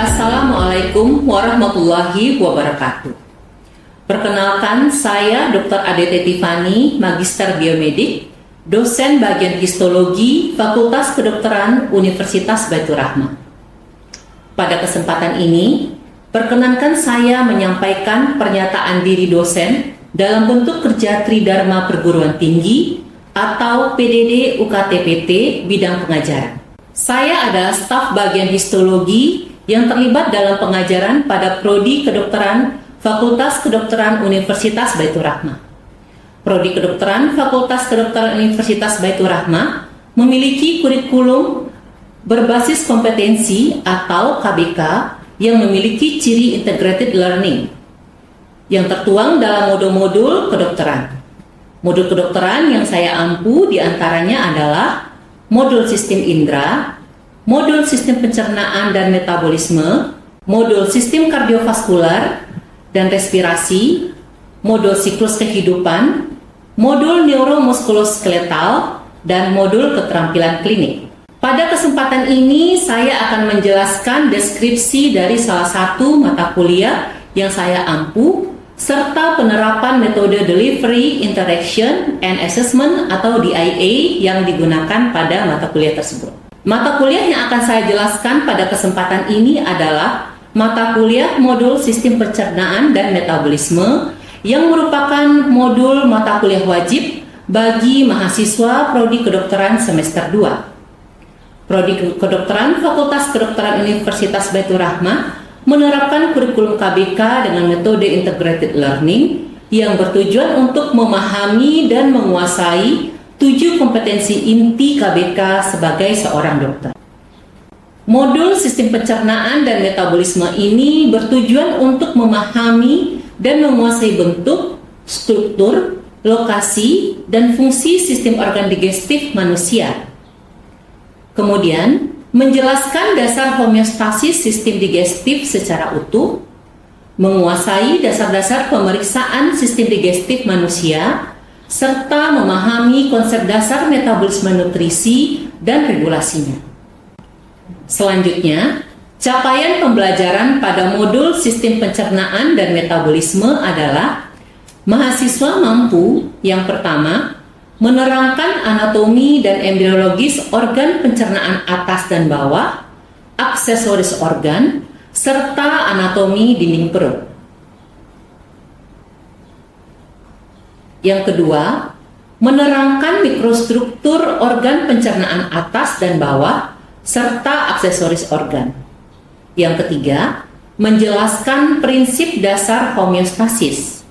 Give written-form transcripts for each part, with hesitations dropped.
Assalamualaikum warahmatullahi wabarakatuh. Perkenalkan, saya Dr. Adete Tiffany, Magister Biomedik, dosen bagian Histologi Fakultas Kedokteran Universitas Baitur Rahmah. Pada kesempatan ini, perkenankan saya menyampaikan pernyataan diri dosen dalam bentuk kerja Tridharma Perguruan Tinggi atau PDD UKT-PT bidang pengajaran. Saya adalah staf bagian Histologi yang terlibat dalam pengajaran pada Prodi Kedokteran Fakultas Kedokteran Universitas Baitur Rahmah. Prodi Kedokteran Fakultas Kedokteran Universitas Baitur Rahmah memiliki kurikulum berbasis kompetensi atau KBK yang memiliki ciri integrated learning yang tertuang dalam modul-modul kedokteran. Modul kedokteran yang saya ampu diantaranya adalah modul sistem indera, modul sistem pencernaan dan metabolisme, modul sistem kardiovaskular dan respirasi, modul siklus kehidupan, modul neuromuskuloskeletal, dan modul keterampilan klinik. Pada kesempatan ini, saya akan menjelaskan deskripsi dari salah satu mata kuliah yang saya ampu, serta penerapan metode Delivery, Interaction, and Assessment atau DIA yang digunakan pada mata kuliah tersebut. Mata kuliah yang akan saya jelaskan pada kesempatan ini adalah mata kuliah modul sistem pencernaan dan metabolisme yang merupakan modul mata kuliah wajib bagi mahasiswa Prodi Kedokteran semester 2. Prodi Kedokteran Fakultas Kedokteran Universitas Baitur Rahmah menerapkan kurikulum KBK dengan metode integrated learning yang bertujuan untuk memahami dan menguasai 7 kompetensi inti KBK sebagai seorang dokter. Modul sistem pencernaan dan metabolisme ini bertujuan untuk memahami dan menguasai bentuk, struktur, lokasi, dan fungsi sistem organ digestif manusia. Kemudian, menjelaskan dasar homeostasis sistem digestif secara utuh, menguasai dasar-dasar pemeriksaan sistem digestif manusia, serta memahami konsep dasar metabolisme nutrisi dan regulasinya. Selanjutnya, capaian pembelajaran pada modul sistem pencernaan dan metabolisme adalah mahasiswa mampu, yang pertama, menerangkan anatomi dan embriologis organ pencernaan atas dan bawah, aksesoris organ, serta anatomi dinding perut. Yang kedua, menerangkan mikrostruktur organ pencernaan atas dan bawah, serta aksesoris organ. Yang ketiga, menjelaskan prinsip dasar homeostasis.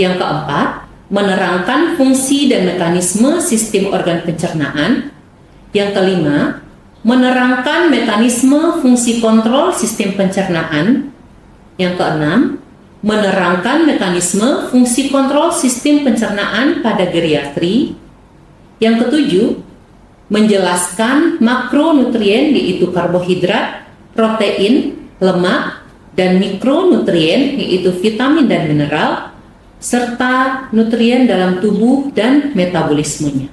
Yang keempat, menerangkan fungsi dan mekanisme sistem organ pencernaan. Yang kelima, menerangkan mekanisme fungsi kontrol sistem pencernaan. Yang keenam, menerangkan mekanisme fungsi kontrol sistem pencernaan pada geriatri. Yang ketujuh, menjelaskan makronutrien yaitu karbohidrat, protein, lemak, dan mikronutrien yaitu vitamin dan mineral, serta nutrien dalam tubuh dan metabolismenya.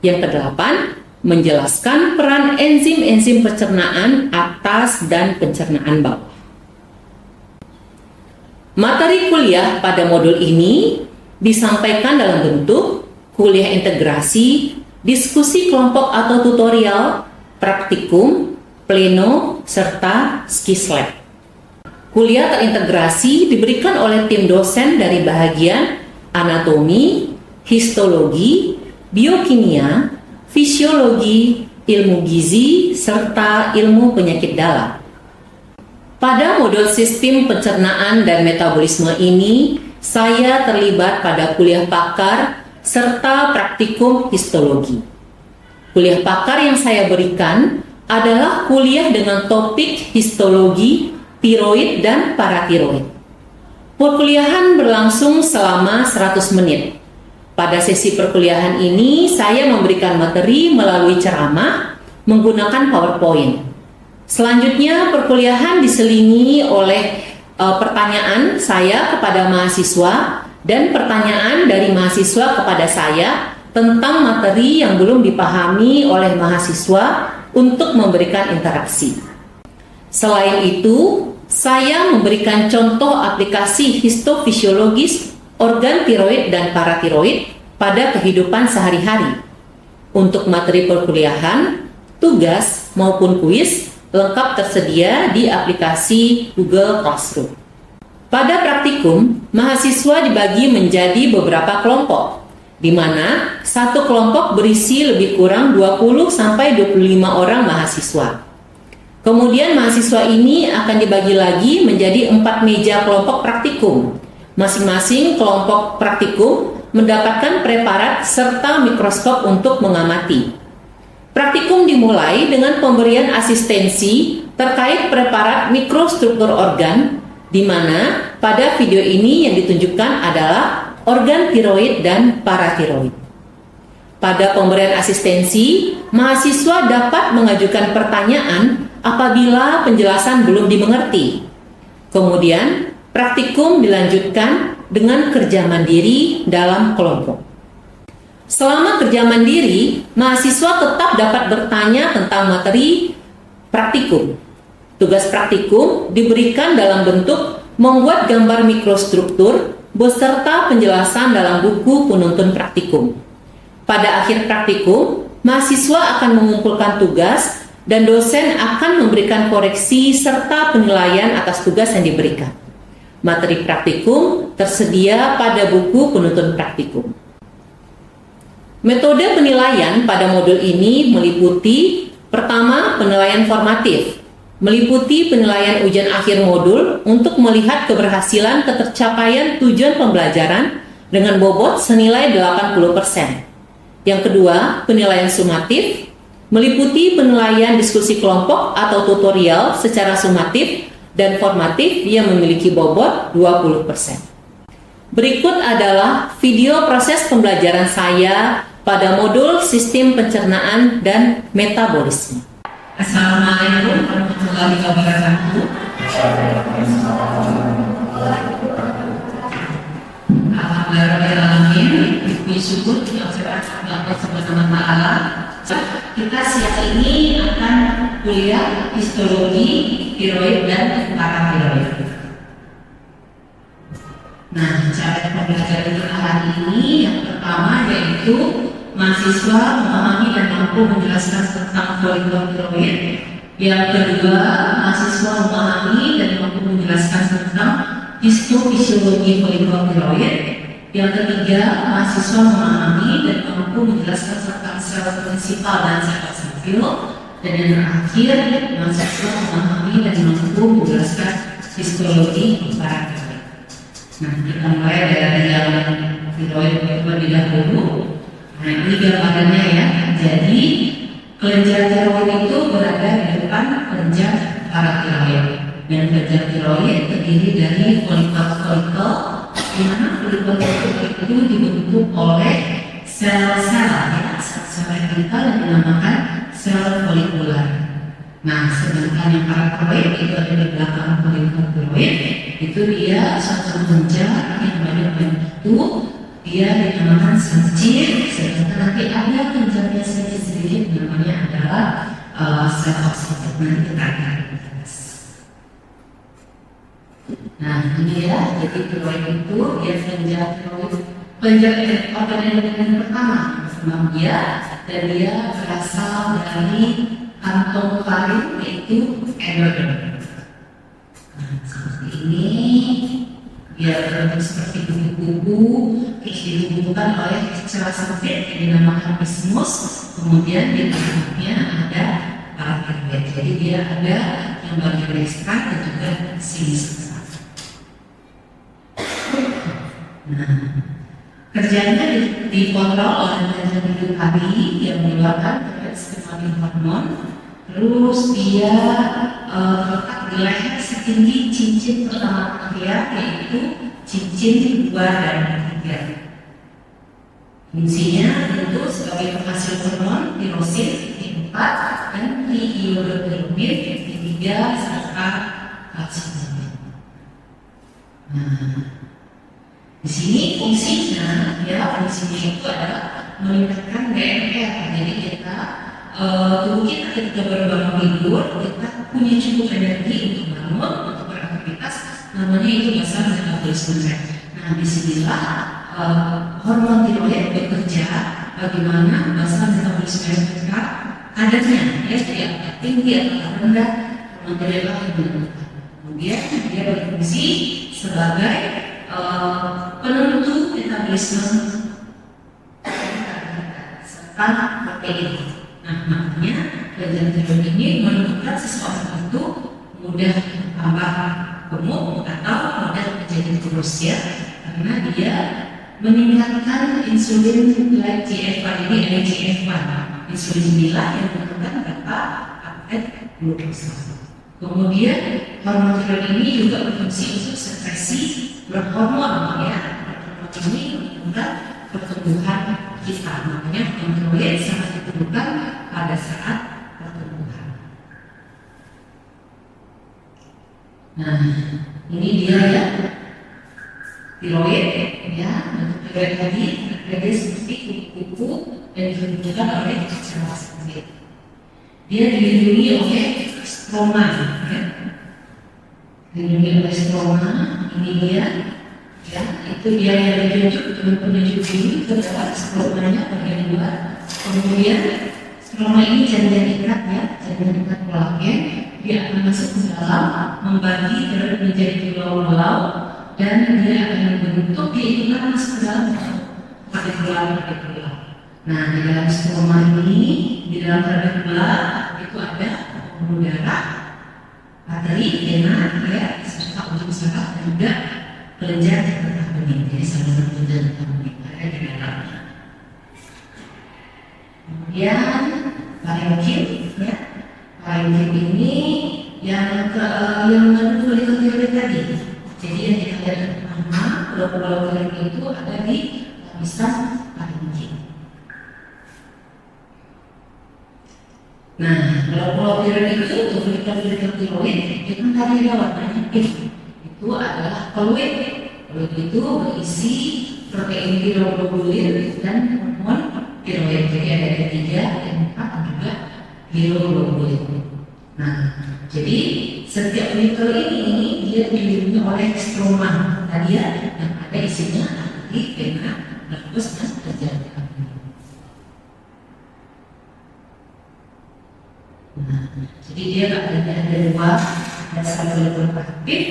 Yang kedelapan, menjelaskan peran enzim-enzim pencernaan atas dan pencernaan bawah. Materi kuliah pada modul ini disampaikan dalam bentuk kuliah integrasi, diskusi kelompok atau tutorial, praktikum, pleno, serta skis lab. Kuliah terintegrasi diberikan oleh tim dosen dari bahagian anatomi, histologi, biokimia, fisiologi, ilmu gizi, serta ilmu penyakit dalam. Pada modul sistem pencernaan dan metabolisme ini, saya terlibat pada kuliah pakar serta praktikum histologi. Kuliah pakar yang saya berikan adalah kuliah dengan topik histologi, tiroid, dan paratiroid. Perkuliahan berlangsung selama 100 menit. Pada sesi perkuliahan ini, saya memberikan materi melalui ceramah menggunakan PowerPoint. Selanjutnya, perkuliahan diselingi oleh pertanyaan saya kepada mahasiswa dan pertanyaan dari mahasiswa kepada saya tentang materi yang belum dipahami oleh mahasiswa untuk memberikan interaksi. Selain itu, saya memberikan contoh aplikasi histofisiologis organ tiroid dan paratiroid pada kehidupan sehari-hari. Untuk materi perkuliahan, tugas maupun kuis lengkap tersedia di aplikasi Google Classroom. Pada praktikum, mahasiswa dibagi menjadi beberapa kelompok, di mana satu kelompok berisi lebih kurang 20-25 orang mahasiswa. Kemudian mahasiswa ini akan dibagi lagi menjadi 4 meja kelompok praktikum. Masing-masing kelompok praktikum mendapatkan preparat serta mikroskop untuk mengamati. Praktikum dimulai dengan pemberian asistensi terkait preparat mikrostruktur organ, di mana pada video ini yang ditunjukkan adalah organ tiroid dan paratiroid. Pada pemberian asistensi, mahasiswa dapat mengajukan pertanyaan apabila penjelasan belum dimengerti. Kemudian, praktikum dilanjutkan dengan kerja mandiri dalam kelompok. Selama kerja mandiri, mahasiswa tetap dapat bertanya tentang materi praktikum. Tugas praktikum diberikan dalam bentuk membuat gambar mikrostruktur beserta penjelasan dalam buku penuntun praktikum. Pada akhir praktikum, mahasiswa akan mengumpulkan tugas dan dosen akan memberikan koreksi serta penilaian atas tugas yang diberikan. Materi praktikum tersedia pada buku penuntun praktikum. Metode penilaian pada modul ini meliputi pertama, penilaian formatif, meliputi penilaian ujian akhir modul untuk melihat keberhasilan ketercapaian tujuan pembelajaran dengan bobot senilai 80%. Yang kedua, penilaian sumatif, meliputi penilaian diskusi kelompok atau tutorial secara sumatif dan formatif yang memiliki bobot 20%. Berikut adalah video proses pembelajaran saya pada modul sistem pencernaan dan metabolisme. Assalamualaikum warahmatullahi wabarakatuh. Alhamdulillahirrahmanirrahim. Puji syukur yang Allah Subhanahu wa Ta'ala. Kita siang ini akan kuliah histologi tiroid dan paratiroid. Nah, cara pembelajaran kita hari ini yang pertama yaitu mahasiswa memahami dan mampu menjelaskan tentang folikel tiroid. Yang kedua, mahasiswa memahami dan mampu menjelaskan tentang histofisiologi folikel tiroid. Yang ketiga, mahasiswa memahami dan mampu menjelaskan tentang sel prinsipal dan sel basophil. Dan yang terakhir, mahasiswa memahami dan mampu menjelaskan histologi paratiroid. Nah, kita mulai dari yang tiroid terlebih dahulu. Nah, ini gambarannya ya. Jadi, kelenjar tiroid itu berada di depan kelenjar paratiroid. Dan kelenjar tiroid terdiri dari folikel-folikel, di mana folikel-folikel itu dibentuk oleh sel-sel ya, sel-sel retikel yang dinamakan sel folikular. Nah, sedangkan yang paratiroid itu ada di belakang folikel tiroid, itu dia suatu kelenjar yang banyak itu dia dinamakan sencir, sedangkan nanti ada kelenjarnya sendiri namanya adalah sel oksigen. Nanti kita akan bahas. Nah, ini ya, jadi tiroid itu dia kelenjar organ yang pertama, memang dia dan dia berasal dari kantong paru yaitu endoderm. Nah, seperti ini dia berbentuk seperti kubu-kubu, terus dihubungkan oleh celah sempit yang dinamakan isthmus, kemudian di tengahnya ada paratiroid. Jadi dia ada yang bagian destra dan juga sinistra. Nah, kerjanya dikontrol oleh manajemen hidup hari yang mengeluarkan stimulasi hormon. Terus dia letak di leher setinggi cincin pertama dia, yaitu cincin 2 dan 3. Fungsinya tentu sebagai penghasil hormon tirosin T4 dan triiodotropin T3. 3 serta kalsium. Nah, di sini fungsinya itu adalah meningkatkan DNR. Jadi kita tubuh kita ketika berbangun tidur kita punya cukup energi untuk bangun untuk beraktivitas, namanya itu basal metabolisme. Nah, disinilah hormon tiroid bekerja bagaimana basal metabolisme kita kadarnya, ya, jadi apakah tinggi atau rendah, hormon tiroid yang menentukan. Kemudian dia berfungsi sebagai penentu metabolisme serta protein. Nah, makanya kelenjar tiroid ini menentukan seseorang itu mudah tambah gemuk atau mudah menjadi kurus, ya, karena dia meningkatkan insulin like GF1 ini, GF1, insulin inilah yang menentukan berapa uptake glukosa. Kemudian hormon tiroid ini juga berfungsi untuk sekresi berhormon, ya, hormon ini menentukan pertumbuhan kita, makanya hormon tiroid sangat diperlukan pada saat pertumbuhan. Nah, ini dia, ya, tiroid, ya, bentuk tiroid tadi ada seperti kuku-kuku dan dibentukkan oleh cairan sempit. Dia dilindungi oleh stroma, ya, dilindungi oleh stroma. Ini dia, ya, itu dia yang ditunjuk dengan penunjuk ini terdapat stromanya bagian luar. Kemudian stroma ini jaringan ikat, ya, jaringan ikat kolagen. Dia akan masuk ke dalam, membagi tiroid menjadi pulau-pulau, dan dia akan membentuk, dia itu akan masuk ke dalam partikular. Nah, di dalam stroma ini, di dalam partikular itu ada pembuluh darah, arteri, vena, ya, serta ujung saraf, dan juga kelenjar getah bening. Jadi salah satu getah bening ada di dalamnya. Kemudian parenkim, ya, parenkim ini yang mengandung folikel tiroid tadi. Jadi yang kita lihat pertama, pulau-pulau tiroid itu ada di lapisan parenkim. Nah, pulau-pulau tiroid itu untuk folikel tiroid itu tadi ada warnanya pink. Itu adalah fluid. Fluid itu berisi protein tiroglobulin dan hormon tiroid. Jadi ada T3, T4, dan juga tiroglobulin. Nah, jadi setiap folikel ini dia dilindungi oleh stroma tadi, ya, yang ada isinya arteri, vena, nervus, dan kelenjar getah bening. Nah, jadi dia ada dua, ada sel folikel aktif,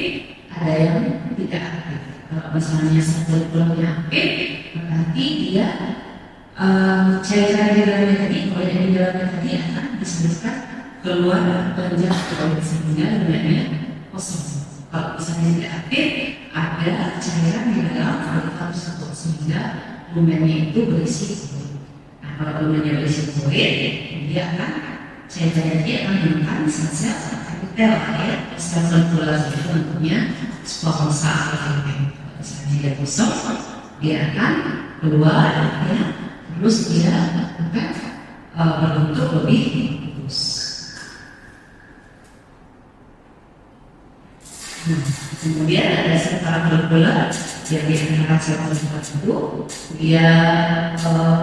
ada yang tidak aktif. Kalau misalnya sel folikelnya aktif, berarti dia cairan di dalamnya tadi, kalau yang di dalamnya tadi akan disebutkan keluar kelenjar tiroid sehingga lumennya kosong. Kalau misalnya tidak aktif, ada cairan di dalam folikel tersebut sehingga lumennya itu berisi fluid. Nah, kalau lumennya berisi fluid, dia akan cairannya dia akan menekan sel-sel kapitel, ya, sel folikular itu bentuknya sponsa atau misalnya dia kosong, dia akan keluar, ya, terus dia akan berbentuk lebih tipis. Nah, kemudian ada sel parafolikular yang di antara sel folikular itu dia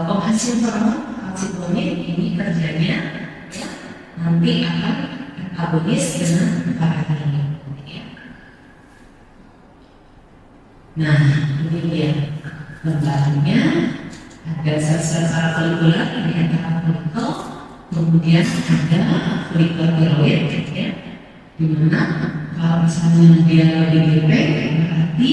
penghasil hormon kalsitonin. Ini kerjanya, ya, nanti akan antagonis dengan paraferin, ya. Nah, ini dia gambarnya. Ada sel-sel parafolikular di antara folikel, kemudian ada folikel tiroid, ya, di mana kalau misalnya dia lebih gepeng, berarti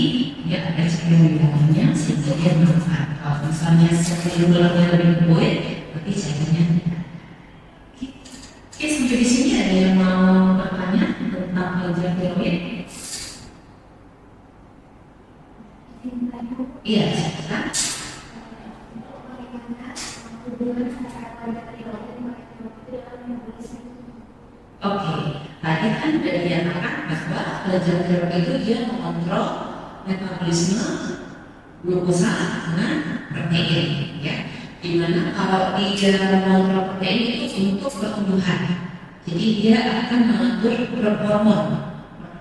dia ada cairan di dalamnya sehingga dia bermanfaat. Kalau misalnya sel folikelnya lebih void, berarti cairannya tidak. Oke, sampai di sini ada yang mau bertanya tentang kelenjar tiroid? Iya, silakan. Oke, tadi kan sudah dinyatakan bahwa kelenjar tiroid itu dia mengontrol metabolisme glukosa dengan protein, ya. Dimana kalau dia mengontrol protein itu untuk pertumbuhan. Jadi dia akan mengatur hormon.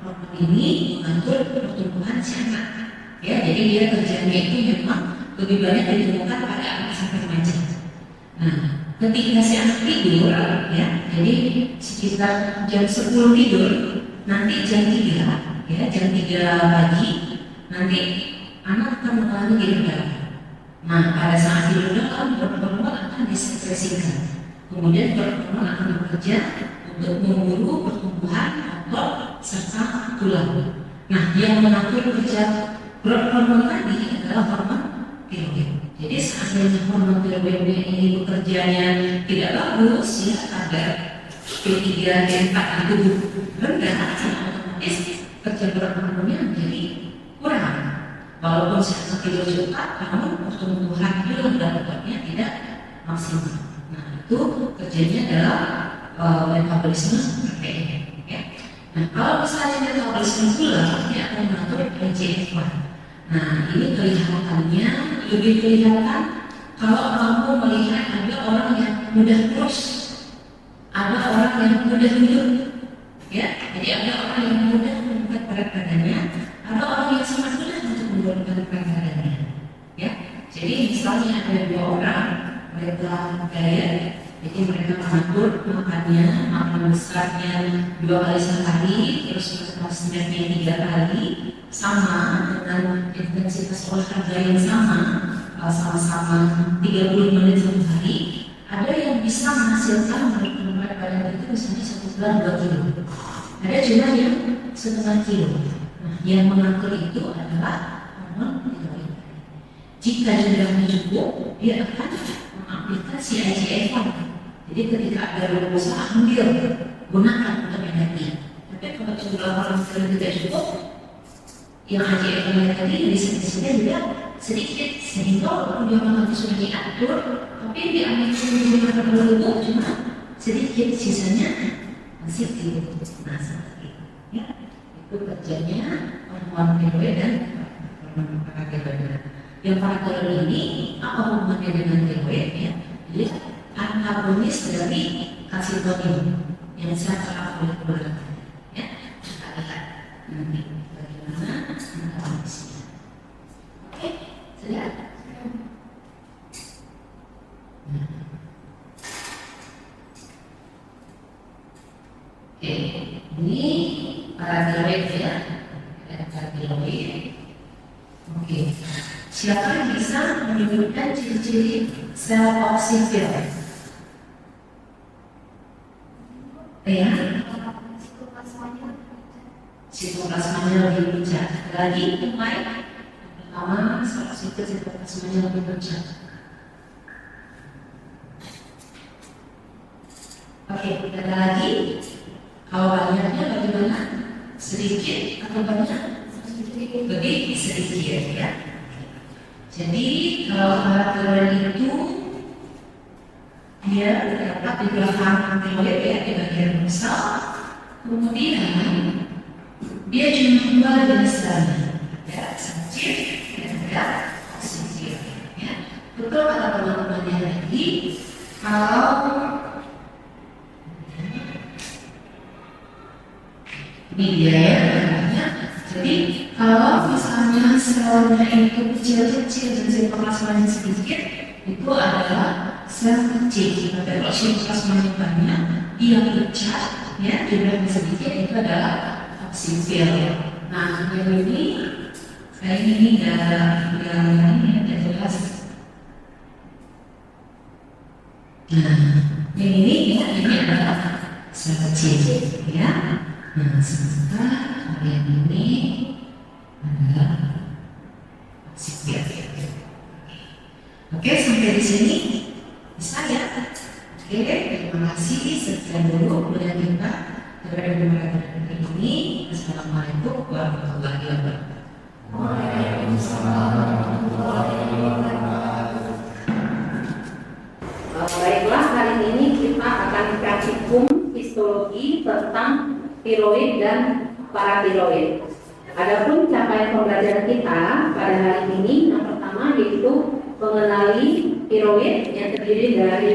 Hormon ini mengatur pertumbuhan si anak. Ya, jadi dia kerjanya itu memang lebih banyak ditemukan pada anak sampai remaja. Nah, ketika si anak tidur, ya, jadi sekitar jam 10 tidur, nanti jam 3, ya, jam 3 pagi, nanti anak akan mengalami tidur dalam. Nah, pada saat tidur dalam, hormon akan disekresikan. Kemudian hormon akan bekerja untuk memburu pertumbuhan otot serta tulang. Nah, yang mengatur kerja hormon tadi adalah hormon tiroid. Jadi seandainya hormon tiroidnya ini bekerjanya tidak bagus, ya, agar T3, T4 itu rendah, otomatis kerja hormonnya menjadi kurang. Walaupun si tidur cepat, namun pertumbuhan tulang dan ototnya tidak maksimal. Nah, itu kerjanya adalah metabolisme protein. Ya. Nah, kalau misalnya metabolisme gula, dia akan mengatur IGF-1. Nah, ini kelihatannya lebih kelihatan kalau kamu melihat ada orang yang mudah kurus, ada orang yang mudah gendut, ya. Jadi ada orang yang mudah mengangkat berat badannya, ada orang yang sangat mudah untuk menurunkan berat badannya, ya. Jadi misalnya ada dua orang, mereka diet, jadi mereka mengatur makannya, makan besarnya 2 kali sehari, terus makan snacknya 3 kali, sama dengan intensitas olahraga yang sama-sama 30 menit satu hari. Ada yang bisa menghasilkan menurunkan berat badan itu misalnya 1 bulan 2 kilo, ada juga yang setengah kilo. Nah, yang mengatur itu adalah hormon tiroid. Jika jumlahnya cukup, dia akan mengaplikasi IGF-1. Jadi ketika ada glukosa, ambil, gunakan untuk energi. Tapi kalau jumlah orang tidak cukup, yang IGF-nya tadi disini juga sedikit, sehingga walaupun dia makan sudah diatur, tapi diambil terlalu cuma sedikit, sisanya masih tidur. Nah, seperti itu, ya. Itu kerjanya hormon tiroid dan hormon paratiroid. Yang paratiroid ini apa hubungannya dengan tiroid, ya? Jadi antagonis dari kalsitonin yang secara molekuler, ya. Kita lihat nanti bagaimana antagonisnya. Oke, sudah. Oke, ini paratiroid, ya. Paratiroid. Oke, siapa bisa menunjukkan ciri-ciri sel oksifil? Ya, sitoplasmanya lebih pucat. Lagi, mulai pertama sel oksifil sitoplasmanya lebih pucat. Oke, ada lagi. Kalau banyaknya bagaimana? Sedikit atau banyak? Lebih sedikit, ya. Jadi kalau paratiroid itu dia terdapat di belakang tiroid, ya, di bagian dorsal. Kemudian dia juga jenis lain, ya, sensitif dan tidak sensitif, ya. Betul kata teman-teman yang tadi, kalau ini dia, ya, banyak. Jadi kalau misalnya selnya itu kecil-kecil dan sitoplasmanya sedikit, itu adalah sel kecil. Tapi kalau sitoplasmanya banyak, dia pucat, ya, jumlahnya sedikit, itu adalah oksifil. Nah, yang ini kayak ini nggak jelas. Nah, yang ini, ya, ini adalah sel kecil, ya. Nah, sementara yang ini adalah oksifil. Oke, sampai di sini bisa, ya. Oke, terima kasih. Sekian dulu kemudian kita terhadap ini. Assalamualaikum warahmatullahi wabarakatuh. Waalaikumsalam warahmatullahi wabarakatuh. Baiklah, hari ini kita akan praktikum histologi tentang tiroid dan paratiroid. Adapun capaian pembelajaran kita pada hari ini, yang pertama yaitu mengenali tiroid yang terdiri dari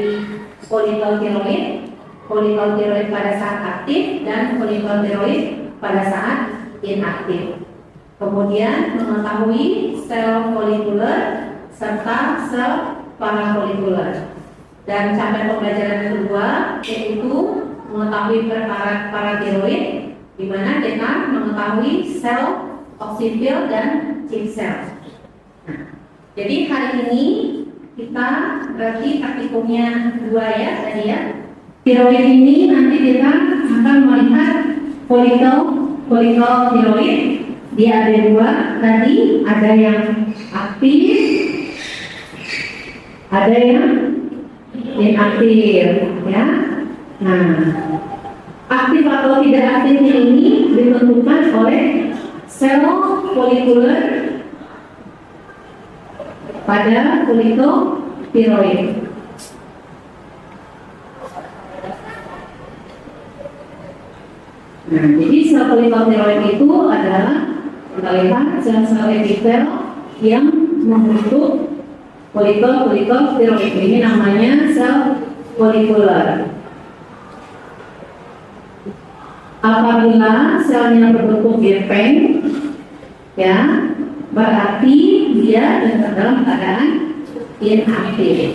follicle tiroid, folikel tiroid pada saat aktif dan folikel tiroid pada saat inaktif. Kemudian mengetahui sel folikuler serta sel parafolikuler. Dan capaian pembelajaran yang kedua yaitu mengetahui preparat paratiroid, di mana kita mengetahui sel oksifil dan chief cell. Nah, jadi hari ini kita berarti praktikumnya 2 ya tadi ya. Tiroid ini nanti kita akan melihat folikel tiroid. Dia ada 2 tadi, ada yang aktif, ada yang inaktif ya. Nah, aktif atau tidak aktifnya ini ditentukan oleh sel folikuler pada folikel tiroid. Nah, jadi sel folikel tiroid itu adalah kita lihat sel-sel epitel yang membentuk folikel tiroid. Ini namanya sel folikuler. Apabila selnya berbentuk gepeng, ya, berarti dia dalam keadaan inaktif.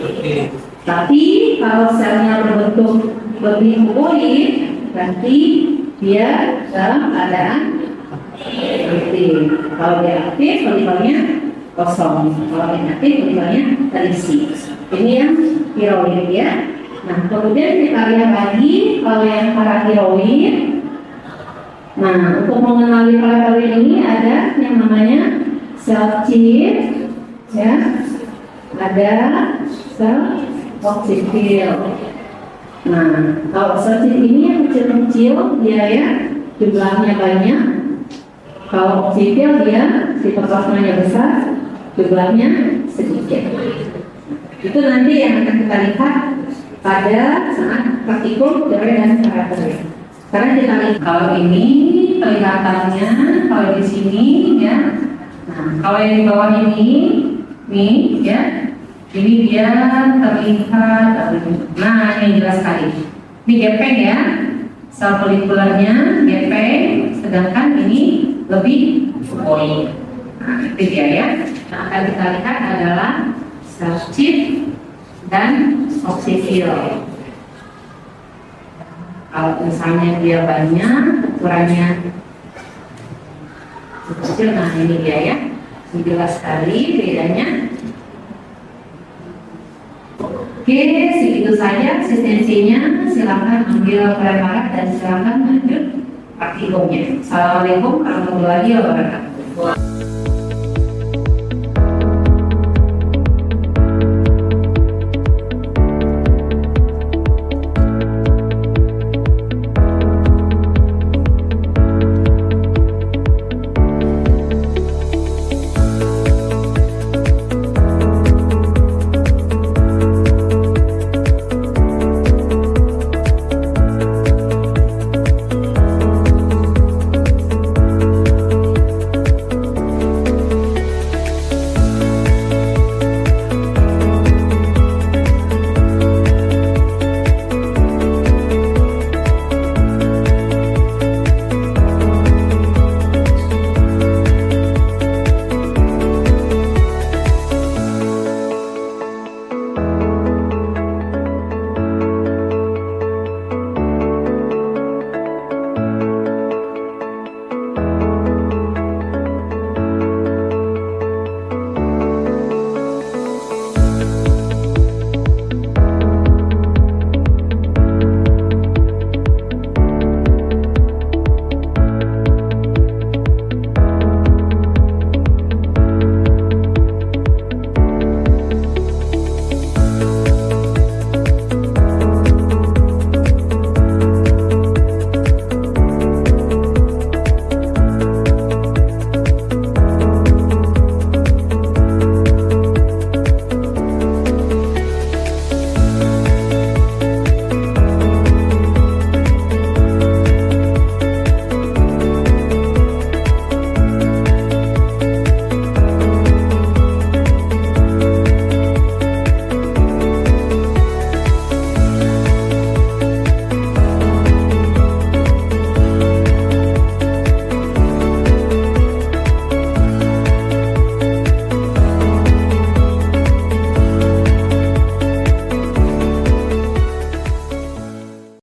Tapi kalau selnya berbentuk lebih kulit, berarti dia dalam keadaan aktif. Kalau dia aktif, folikelnya kosong. Kalau inaktif, folikelnya terisi. Ini yang tiroid ya. Nah, kemudian kita lihat lagi kalau yang paratiroid. Nah, untuk mengenali paratiroid ini ada yang namanya sel chief, ya, ada sel oksifil. Nah, kalau sel chief ini yang kecil-kecil dia ya, jumlahnya banyak. Kalau oksifil dia sitoplasmanya besar, jumlahnya sedikit. Itu nanti yang akan kita lihat pada saat praktikum tiroid dan paratiroid. Karena kita lihat kalau ini kelihatannya kalau di sini ya. Nah, kalau yang di bawah ini nih ya, ini dia terlihat. Nah, ini jelas sekali. Ini gepeng ya, sel folikulernya gepeng, sedangkan ini lebih void. Nah, itu dia ya. Nah, akan kita lihat adalah sel chief dan oksifil. Kalau misalnya dia banyak, ukurannya kecil, nah ini dia ya. Ini jelas sekali bedanya. Oke, segitu saja asistensinya. Silakan ambil preparat dan silakan lanjut praktikumnya. Assalamualaikum warahmatullahi wabarakatuh.